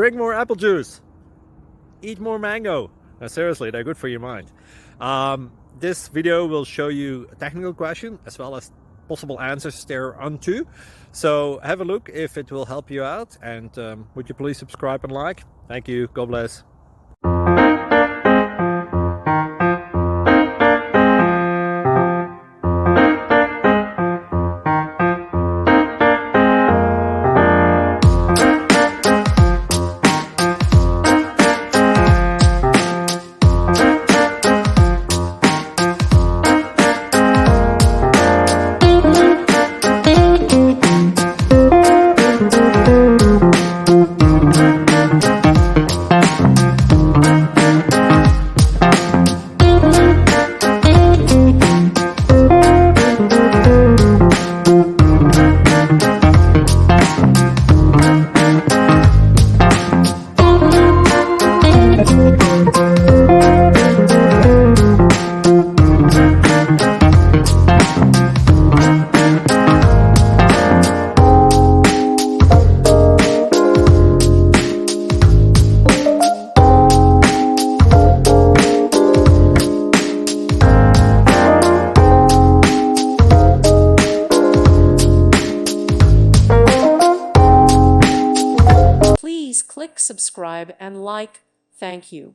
Drink more apple juice. Eat more mango. No, seriously, they're good for your mind. This video will show you a technical question as well as possible answers thereunto. So have a look if it will help you out, and would you please subscribe and like? Thank you. God bless. Please click subscribe and like. Thank you.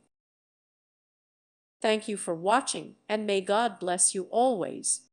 Thank you for watching, and may God bless you always.